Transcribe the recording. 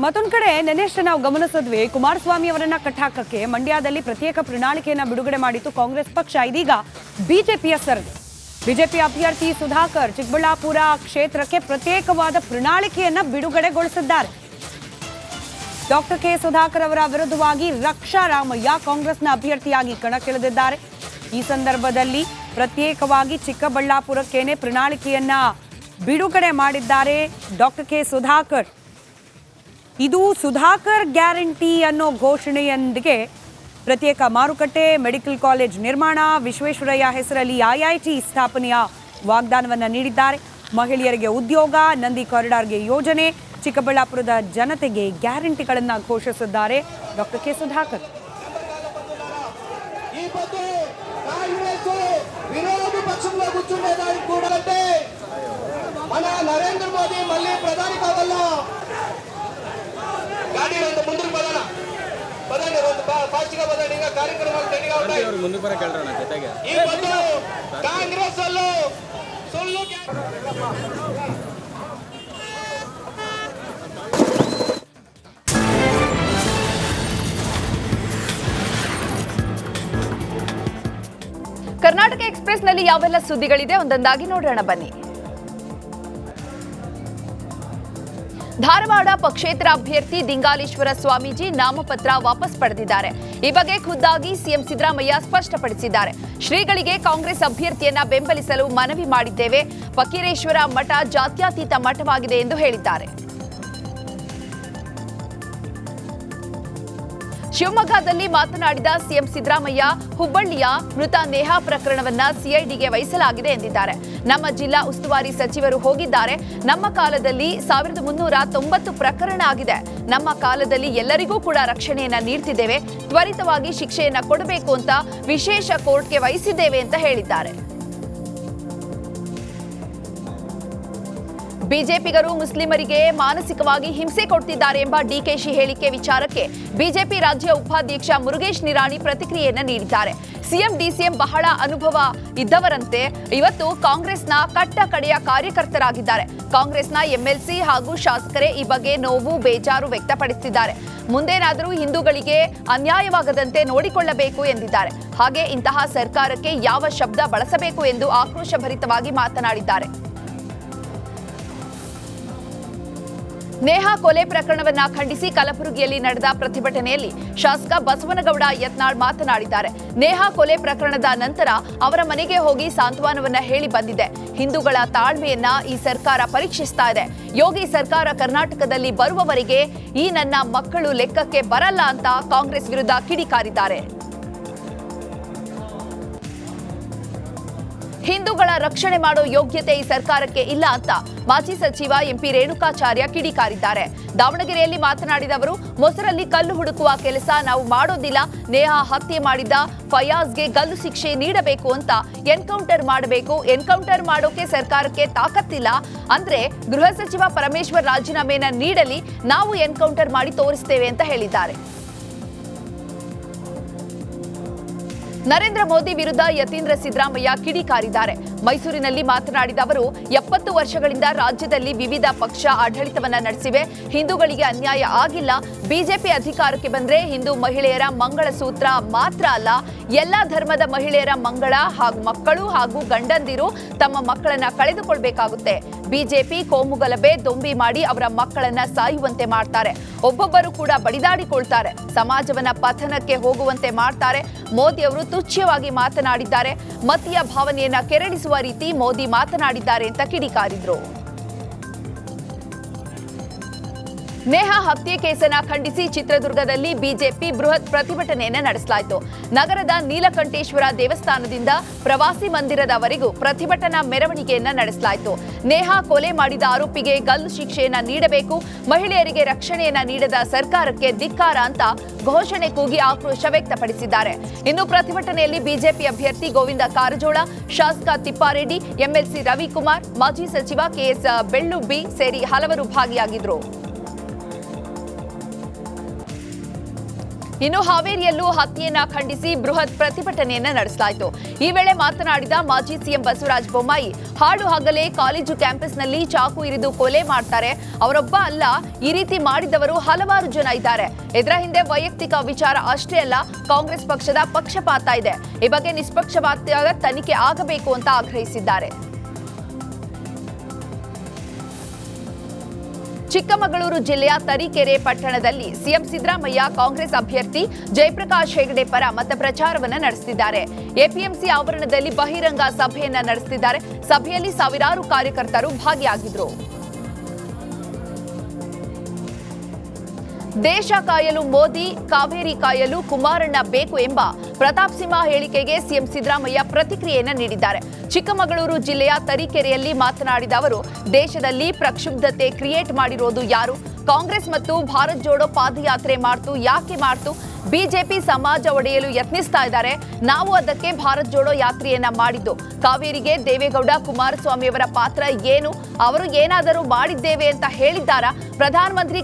ಮತ್ತೊಂದು ಕಡೆ ನೆನೆಯಷ್ಟೇ ನಾವು ಗಮನಿಸಿದ್ವಿ, ಕುಮಾರಸ್ವಾಮಿ ಅವರನ್ನ ಕಟ್ಟಾಕಕ್ಕೆ ಮಂಡ್ಯದಲ್ಲಿ ಪ್ರತ್ಯೇಕ ಪ್ರಣಾಳಿಕೆಯನ್ನ ಬಿಡುಗಡೆ ಮಾಡಿತ್ತು ಕಾಂಗ್ರೆಸ್ ಪಕ್ಷ. ಇದೀಗ ಬಿಜೆಪಿಯ ಸರದಿ. ಬಿಜೆಪಿ ಅಭ್ಯರ್ಥಿ ಸುಧಾಕರ್ ಚಿಕ್ಕಬಳ್ಳಾಪುರ ಕ್ಷೇತ್ರಕ್ಕೆ ಪ್ರತ್ಯೇಕವಾದ ಪ್ರಣಾಳಿಕೆಯನ್ನ ಬಿಡುಗಡೆಗೊಳಿಸಿದ್ದಾರೆ. ಡಾಕ್ಟರ್ ಕೆ ಸುಧಾಕರ್ ಅವರ ವಿರುದ್ಧವಾಗಿ ರಕ್ಷಾ ರಾಮಯ್ಯ ಕಾಂಗ್ರೆಸ್ನ ಅಭ್ಯರ್ಥಿಯಾಗಿ ಕಣಕ್ಕಿಳಿದಿದ್ದಾರೆ. ಈ ಸಂದರ್ಭದಲ್ಲಿ ಪ್ರತ್ಯೇಕವಾಗಿ ಚಿಕ್ಕಬಳ್ಳಾಪುರಕ್ಕೇನೆ ಪ್ರಣಾಳಿಕೆಯನ್ನ ಬಿಡುಗಡೆ ಮಾಡಿದ್ದಾರೆ ಡಾಕ್ಟರ್ ಕೆ ಸುಧಾಕರ್. ಇದು ಸುಧಾಕರ್ ಗ್ಯಾರಂಟಿ ಅನ್ನೋ ಘೋಷಣೆಯೊಂದಿಗೆ ಪ್ರತ್ಯೇಕ ಮಾರುಕಟ್ಟೆ, ಮೆಡಿಕಲ್ ಕಾಲೇಜ್ ನಿರ್ಮಾಣ, ವಿಶ್ವೇಶ್ವರಯ್ಯ ಹೆಸರಲ್ಲಿ IIT ಸ್ಥಾಪನೆಯ ವಾಗ್ದಾನವನ್ನು ನೀಡಿದ್ದಾರೆ. ಮಹಿಳೆಯರಿಗೆ ಉದ್ಯೋಗ, ನಂದಿ ಕಾರಿಡಾರ್ಗೆ ಯೋಜನೆ, ಚಿಕ್ಕಬಳ್ಳಾಪುರದ ಜನತೆಗೆ ಗ್ಯಾರಂಟಿಗಳನ್ನು ಘೋಷಿಸಿದ್ದಾರೆ ಡಾಕ್ಟರ್ ಕೆ ಸುಧಾಕರ್. నరేంద్ర మోదీ మళ్ళీ ప్రధాని కావాలా గాడి రెండు ముందుకు పదండి ఫాస్ట్ గా పదండి. ఇంకా కార్యక్రమాలు రెడీగా ఉన్నాయి. ముందుకు బరకెళ్ళరా జೊತೆಗೆ ఈ పొద్దు కాంగ్రెస్ వాళ్ళు సొల్లు ಕರ್ನಾಟಕ ಎಕ್ಸ್‌ಪ್ರೆಸ್ ನಲ್ಲಿ ಯಾವೆಲ್ಲ ಸುದ್ದಿಗಳಿದೆ ಒಂದೊಂದಾಗಿ ನೋಡೋಣ ಬನ್ನಿ. ಧಾರವಾಡ ಪಕ್ಷೇತರ ಅಭ್ಯರ್ಥಿ ದಿಂಗಾಲೇಶ್ವರ ಸ್ವಾಮೀಜಿ ನಾಮಪತ್ರ ವಾಪಸ್ ಪಡೆದಿದ್ದಾರೆ. ಈ ಬಗ್ಗೆ ಖುದ್ದಾಗಿ ಸಿಎಂ ಸಿದ್ದರಾಮಯ್ಯ ಸ್ಪಷ್ಟಪಡಿಸಿದ್ದಾರೆ. ಶ್ರೀಗಳಿಗೆ ಕಾಂಗ್ರೆಸ್ ಅಭ್ಯರ್ಥಿಯನ್ನ ಬೆಂಬಲಿಸಲು ಮನವಿ ಮಾಡಿದ್ದೇವೆ. ಫಕೀರೇಶ್ವರ ಮಠ ಜಾತ್ಯತೀತ ಮಠವಾಗಿದೆ ಎಂದು ಹೇಳಿದ್ದಾರೆ. ಶಿವಮೊಗ್ಗದಲ್ಲಿ ಮಾತನಾಡಿದ ಸಿಎಂ ಸಿದ್ದರಾಮಯ್ಯ, ಹುಬ್ಬಳ್ಳಿಯ ಮೃತ ನೇಹಾ ಪ್ರಕರಣವನ್ನ ಸಿಐಡಿಗೆ ವಹಿಸಲಾಗಿದೆ ಎಂದಿದ್ದಾರೆ. ನಮ್ಮ ಜಿಲ್ಲಾ ಉಸ್ತುವಾರಿ ಸಚಿವರು ಹೋಗಿದ್ದಾರೆ. ನಮ್ಮ ಕಾಲದಲ್ಲಿ 1390 ಪ್ರಕರಣ ಆಗಿದೆ. ನಮ್ಮ ಕಾಲದಲ್ಲಿ ಎಲ್ಲರಿಗೂ ಕೂಡ ರಕ್ಷಣೆಯನ್ನ ನೀಡ್ತಿದ್ದೇವೆ. ತ್ವರಿತವಾಗಿ ಶಿಕ್ಷೆಯನ್ನ ಕೊಡಬೇಕು ಅಂತ ವಿಶೇಷ ಕೋರ್ಟ್ಗೆ ವಹಿಸಿದ್ದೇವೆ ಅಂತ ಹೇಳಿದ್ದಾರೆ. ಬಿಜೆಪಿಗರು ಮುಸ್ಲಿಮರಿಗೆ ಮಾನಸಿಕವಾಗಿ ಹಿಂಸೆ ಕೊಡ್ತಿದ್ದಾರೆ ಎಂಬ ಡಿಕೆಶಿ ಹೇಳಿಕೆ ವಿಚಾರಕ್ಕೆ ಬಿಜೆಪಿ ರಾಜ್ಯ ಉಪಾಧ್ಯಕ್ಷ ಮುರುಗೇಶ್ ನಿರಾಣಿ ಪ್ರತಿಕ್ರಿಯೆಯನ್ನ ನೀಡಿದ್ದಾರೆ. ಸಿಎಂ ಡಿಸಿಎಂ ಬಹಳ ಅನುಭವ ಇದ್ದವರಂತೆ ಇವತ್ತು ಕಾಂಗ್ರೆಸ್ನ ಕಟ್ಟ ಕಡೆಯ ಕಾರ್ಯಕರ್ತರಾಗಿದ್ದಾರೆ. ಕಾಂಗ್ರೆಸ್ನ ಎಂಎಲ್ಸಿ ಹಾಗೂ ಶಾಸಕರೇ ಈ ಬಗ್ಗೆ ನೋವು ಬೇಜಾರು ವ್ಯಕ್ತಪಡಿಸಿದ್ದಾರೆ. ಮುಂದೇನಾದರೂ ಹಿಂದೂಗಳಿಗೆ ಅನ್ಯಾಯವಾಗದಂತೆ ನೋಡಿಕೊಳ್ಳಬೇಕು ಎಂದಿದ್ದಾರೆ. ಹಾಗೆ ಇಂತಹ ಸರ್ಕಾರಕ್ಕೆ ಯಾವ ಶಬ್ದ ಬಳಸಬೇಕು ಎಂದು ಆಕ್ರೋಶಭರಿತವಾಗಿ ಮಾತನಾಡಿದ್ದಾರೆ. ನೇಹಾ ಕೊಲೆ ಪ್ರಕರಣವನ್ನ ಖಂಡಿಸಿ ಕಲಬುರಗಿಯಲ್ಲಿ ನಡೆದ ಪ್ರತಿಭಟನೆಯಲ್ಲಿ ಶಾಸಕ ಬಸವನಗೌಡ ಯತ್ನಾಳ್ ಮಾತನಾಡಿದ್ದಾರೆ. ನೇಹಾ ಕೊಲೆ ಪ್ರಕರಣದ ನಂತರ ಅವರ ಮನೆಗೆ ಹೋಗಿ ಸಾಂತ್ವನವನ್ನ ಹೇಳಿ ಬಂದಿದೆ. ಹಿಂದೂಗಳ ತಾಳ್ಮೆಯನ್ನ ಈ ಸರ್ಕಾರ ಪರೀಕ್ಷಿಸ್ತಾ ಇದೆ. ಯೋಗಿ ಸರ್ಕಾರ ಕರ್ನಾಟಕದಲ್ಲಿ ಬರುವವರೆಗೆ ಈ ನನ್ನ ಮಕ್ಕಳು ಲೆಕ್ಕಕ್ಕೆ ಬರಲ್ಲ ಅಂತ ಕಾಂಗ್ರೆಸ್ ವಿರುದ್ಧ ಕಿಡಿಕಾರಿದ್ದಾರೆ. ಹಿಂದೂಗಳ ರಕ್ಷಣೆ ಮಾಡೋ ಯೋಗ್ಯತೆ ಈ ಸರ್ಕಾರಕ್ಕೆ ಇಲ್ಲ ಅಂತ ಮಾಜಿ ಸಚಿವ ಎಂಪಿ ರೇಣುಕಾಚಾರ್ಯ ಕಿಡಿಕಾರಿದ್ದಾರೆ. ದಾವಣಗೆರೆಯಲ್ಲಿ ಮಾತನಾಡಿದ ಅವರು, ಮೊಸರಲ್ಲಿ ಕಲ್ಲು ಹುಡುಕುವ ಕೆಲಸ ನಾವು ಮಾಡೋದಿಲ್ಲ. ನೇಹಾ ಹತ್ಯೆ ಮಾಡಿದ ಫಯಾಜ್ಗೆ ಗಲ್ಲು ಶಿಕ್ಷೆ ನೀಡಬೇಕು ಅಂತ ಎನ್ಕೌಂಟರ್ ಮಾಡಬೇಕು. ಎನ್ಕೌಂಟರ್ ಮಾಡೋಕೆ ಸರ್ಕಾರಕ್ಕೆ ತಾಕತ್ತಿಲ್ಲ ಅಂದ್ರೆ ಗೃಹ ಸಚಿವ ಪರಮೇಶ್ವರ್ ರಾಜೀನಾಮೆಯನ್ನ ನೀಡಲಿ, ನಾವು ಎನ್ಕೌಂಟರ್ ಮಾಡಿ ತೋರಿಸ್ತೇವೆ ಅಂತ ಹೇಳಿದ್ದಾರೆ. ನರೇಂದ್ರ ಮೋದಿ ವಿರುದ್ಧ ಯತೀಂದ್ರ ಸಿದ್ದರಾಮಯ್ಯ ಕಿಡಿಕಾರಿದ್ದಾರೆ. ಮೈಸೂರಿನಲ್ಲಿ ಮಾತನಾಡಿದ ಅವರು, 70 ವರ್ಷಗಳಿಂದ ರಾಜ್ಯದಲ್ಲಿ ವಿವಿಧ ಪಕ್ಷ ಆಡಳಿತವನ್ನ ನಡೆಸಿವೆ. ಹಿಂದೂಗಳಿಗೆ ಅನ್ಯಾಯ ಆಗಿಲ್ಲ. ಬಿಜೆಪಿ ಅಧಿಕಾರಕ್ಕೆ ಬಂದ್ರೆ ಹಿಂದೂ ಮಹಿಳೆಯರ ಮಂಗಳಸೂತ್ರ ಮಾತ್ರ ಅಲ್ಲ, ಎಲ್ಲಾ ಧರ್ಮದ ಮಹಿಳೆಯರ ಮಂಗಳ ಹಾಗೂ ಮಕ್ಕಳು ಹಾಗೂ ಗಂಡಂದಿರು ತಮ್ಮ ಮಕ್ಕಳನ್ನ ಕಳೆದುಕೊಳ್ಬೇಕಾಗುತ್ತೆ. ಬಿಜೆಪಿ ಕೋಮುಗಲಭೆ ದೊಂಬಿ ಮಾಡಿ ಅವರ ಮಕ್ಕಳನ್ನ ಸಾಯುವಂತೆ ಮಾಡ್ತಾರೆ. ಒಬ್ಬೊಬ್ಬರು ಕೂಡ ಬಡಿದಾಡಿಕೊಳ್ತಾರೆ. ಸಮಾಜವನ್ನ ಪತನಕ್ಕೆ ಹೋಗುವಂತೆ ಮಾಡ್ತಾರೆ. ಮೋದಿ ಅವರು ತುಚ್ಛವಾಗಿ ಮಾತನಾಡಿದ್ದಾರೆ. ಮತೀಯ ಭಾವನೆಯನ್ನ ಕೆರಳಿಸುವ ರೀತಿ ಮೋದಿ ಮಾತನಾಡಿದ್ದಾರೆ ಅಂತ ಕಿಡಿಕಾರಿದ್ರು. ನೇಹಾ ಹತ್ಯೆ ಕೇಸನ್ನ ಖಂಡಿಸಿ ಚಿತ್ರದುರ್ಗದಲ್ಲಿ ಬಿಜೆಪಿ ಬೃಹತ್ ಪ್ರತಿಭಟನೆಯನ್ನ ನಡೆಸಲಾಯಿತು. ನಗರದ ನೀಲಕಂಠೇಶ್ವರ ದೇವಸ್ಥಾನದಿಂದ ಪ್ರವಾಸಿ ಮಂದಿರದವರೆಗೂ ಪ್ರತಿಭಟನಾ ಮೆರವಣಿಗೆಯನ್ನ ನಡೆಸಲಾಯಿತು. ನೇಹಾ ಕೊಲೆ ಮಾಡಿದ ಆರೋಪಿಗೆ ಗಲ್ಲು ಶಿಕ್ಷೆಯನ್ನ ನೀಡಬೇಕು, ಮಹಿಳೆಯರಿಗೆ ರಕ್ಷಣೆಯನ್ನ ನೀಡದ ಸರ್ಕಾರಕ್ಕೆ ಧಿಕ್ಕಾರ ಅಂತ ಘೋಷಣೆ ಕೂಗಿ ಆಕ್ರೋಶ ವ್ಯಕ್ತಪಡಿಸಿದ್ದಾರೆ. ಇನ್ನು ಪ್ರತಿಭಟನೆಯಲ್ಲಿ ಬಿಜೆಪಿ ಅಭ್ಯರ್ಥಿ ಗೋವಿಂದ ಕಾರಜೋಳ, ಶಾಸಕ ತಿಪ್ಪಾರೆಡ್ಡಿ, ಎಂಎಲ್ಸಿ ರವಿಕುಮಾರ್, ಮಾಜಿ ಸಚಿವ ಕೆಎಸ್ ಬೆಳ್ಳುಬ್ಬಿ ಸೇರಿ ಹಲವರು ಭಾಗಿಯಾಗಿದ್ದರು. ಇನ್ನು ಹಾವೇರಿಯಲ್ಲೂ ಹತ್ಯೆಯನ್ನ ಖಂಡಿಸಿ ಬೃಹತ್ ಪ್ರತಿಭಟನೆಯನ್ನ ನಡೆಸಲಾಯಿತು. ಈ ವೇಳೆ ಮಾತನಾಡಿದ ಮಾಜಿ ಸಿಎಂ ಬಸವರಾಜ ಬೊಮ್ಮಾಯಿ, ಹಾಡು ಹಗಲೇ ಕಾಲೇಜು ಕ್ಯಾಂಪಸ್ನಲ್ಲಿ ಚಾಕು ಇರಿದು ಕೊಲೆ ಮಾಡ್ತಾರೆ. ಅವರೊಬ್ಬ ಅಲ್ಲ, ಈ ರೀತಿ ಮಾಡಿದವರು ಹಲವಾರು ಜನ ಇದ್ದಾರೆ. ಇದರ ಹಿಂದೆ ವೈಯಕ್ತಿಕ ವಿಚಾರ ಅಷ್ಟೇ ಅಲ್ಲ, ಕಾಂಗ್ರೆಸ್ ಪಕ್ಷದ ಪಕ್ಷಪಾತ ಇದೆ. ಈ ಬಗ್ಗೆ ನಿಷ್ಪಕ್ಷಪಾತ ತನಿಖೆ ಆಗಬೇಕು ಅಂತ ಆಗ್ರಹಿಸಿದ್ದಾರೆ. ಚಿಕ್ಕಮಗಳೂರು ಜಿಲ್ಲೆಯ ತರೀಕೆರೆ ಪಟ್ಟಣದಲ್ಲಿ ಸಿಎಂ ಸಿದ್ದರಾಮಯ್ಯ ಕಾಂಗ್ರೆಸ್ ಅಭ್ಯರ್ಥಿ ಜಯಪ್ರಕಾಶ್ ಹೆಗಡೆ ಪರ ಮತ ಪ್ರಚಾರವನ್ನು ನಡೆಸುತ್ತಿದ್ದಾರೆ. ಎಪಿಎಂಸಿ ಆವರಣದಲ್ಲಿ ಬಹಿರಂಗ ಸಭೆಯನ್ನ ನಡೆಸುತ್ತಿದ್ದಾರೆ. ಸಭೆಯಲ್ಲಿ ಸಾವಿರಾರು ಕಾರ್ಯಕರ್ತರು ಭಾಗಿಯಾಗಿದ್ರು. ದೇಶ ಕಾಯಲು ಮೋದಿ, ಕಾವೇರಿ ಕಾಯಲು ಕುಮಾರಣ್ಣ ಬೇಕು ಎಂಬ ಪ್ರತಾಪ್ ಸಿಂಹ ಹೇಳಿಕೆಗೆ ಸಿಎಂ ಸಿದ್ದರಾಮಯ್ಯ ಪ್ರತಿಕ್ರಿಯೆಯನ್ನ ನೀಡಿದ್ದಾರೆ. ಚಿಕ್ಕಮಗಳೂರು ಜಿಲ್ಲೆಯ ತರೀಕೆರೆಯಲ್ಲಿ ಮಾತನಾಡಿದ ಅವರು, ದೇಶದಲ್ಲಿ ಪ್ರಕ್ಷುಬ್ಧತೆ ಕ್ರಿಯೇಟ್ ಮಾಡಿರೋದು ಯಾರು? ಕಾಂಗ್ರೆಸ್ ಮತ್ತು ಭಾರತ್ ಜೋಡೋ ಪಾದಯಾತ್ರೆ ಯಾಕೆ ಮಾಡ್ತು? ಬಿಜೆಪಿ ಸಮಾಜ ಒಡೆಯಲು ಯತ್ನಿಸ್ತಾ ಇದ್ದಾರೆ. ನಾವು ಅದಕ್ಕೆ ಭಾರತ್ ಜೋಡೋ ಯಾತ್ರೆಯನ್ನ ಮಾಡಿದ್ದು. ಕಾವೇರಿಗೆ ದೇವೇಗೌಡ ಕುಮಾರಸ್ವಾಮಿ ಅವರ ಪಾತ್ರ ಏನು? ಅವರು ಏನಾದರೂ ಮಾಡಿದ್ದೇವೆ ಅಂತ ಹೇಳಿದ್ದಾರಾ? ಪ್ರಧಾನಮಂತ್ರಿ